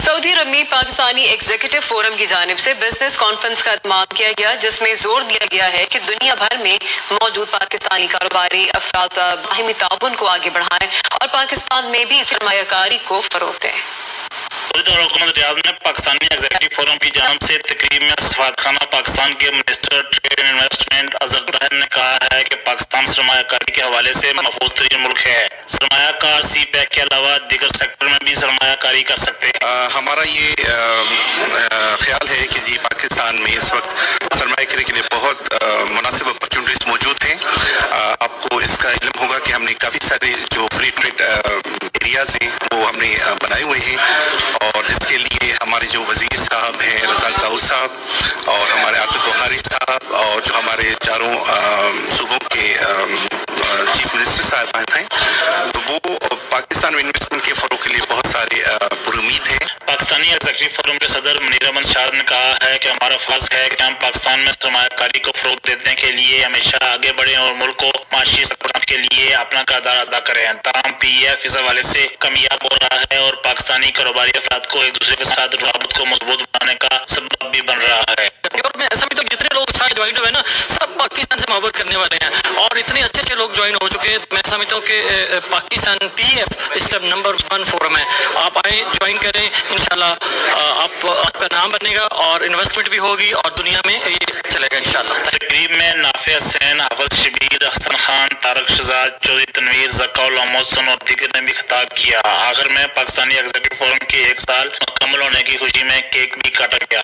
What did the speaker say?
Saudi अरब में Pakistani executive forum की जानिब से बिजनेस कॉन्फ्रेंस का इत्माम किया गया, जिसमें जोर दिया गया है कि दुनिया भर में मौजूद पाकिस्तानी कारोबारी अफराद बाहिमी ताउन को आगे बढ़ाएं और पाकिस्तान में भी सरमायाकारी को फरोग दें। हुकूमत रियाद में पाकिस्तानी एग्जीक्यूटिव फोरम की जानिब से तकरीब में सफारतखाना पाकिस्तान के minister trade and investment Azhar Tahir ने कहा है कि पाकिस्तान सरमायाकारी के हवाले से महफूज तरीन मुल्क है। सरमायाकार सी पैक के अलावा दीगर सेक्टर में भी सरमायाकारी कर सकते हैं। हमारा ये ख्याल है कि जी पाकिस्तान में इस वक्त सरमायाकारी के लिए बहुत मुनासिब अपॉर्चुनिटीज मौजूद हैं। आपको इसका इल्म होगा कि हमने काफ़ी सारे जो फ्री ट्रेड एरियाज हैं वो हमने बनाए हुए हैं, और जिसके लिए हमारे जो वजीर साहब हैं रज़ाक दाऊद साहब और हमारे आतिफ बुखारी साहब और जो हमारे चारों सूबों के चीफ मिनिस्टर साहब हैं, तो वो पाकिस्तान में इन्वेस्टमेंट के फ़रोग़ के लिए बहुत सारे पुरुमीद हैं। पाकिस्तानी एग्जीक्यूटिव फोरम के सदर मुनीर अहमद शाद ने कहा है कि हमारा फर्ज है कि हम पाकिस्तान में सरमायाकारी को फ़रोग़ देने के लिए हमेशा आगे बढ़ें और मुल्क को माशी सपोर्ट के लिए अपना किरदार अदा करें। तमाम PEF इस हवाले से कामयाब हो रहा है और पाकिस्तानी कारोबारी अफराद को एक दूसरे के साथ राबत को मजबूत बनाने का सबब भी बन रहा है। मैं ऐसा भी तो जितने लोग साथ ज्वाइन हुए ना, सब पाकिस्तान से मोहब्बत करने वाले हैं और इतने अच्छे अच्छे लोग ज्वाइन हो चुके हैं। मैं समझता हूँ कि पाकिस्तान PEF इस टाइम नंबर 1 फोरम है। आप आए, ज्वाइन करें, इंशाल्लाह आपका नाम बनेगा और इन्वेस्टमेंट भी होगी और दुनिया में ये चलेगा इंशाल्लाह। तकरीब में नाफे हसैन, हाफिज शबीर, अहसन खान, तारक शहजाद, चौधरी तनवीर, ज़काउल मोहसन और दीगर ने भी खिताब किया। आखिर में पाकिस्तानी एग्जीक्यूटिव फोरम के 1 साल मुकम्मल होने की खुशी में केक भी काटा गया।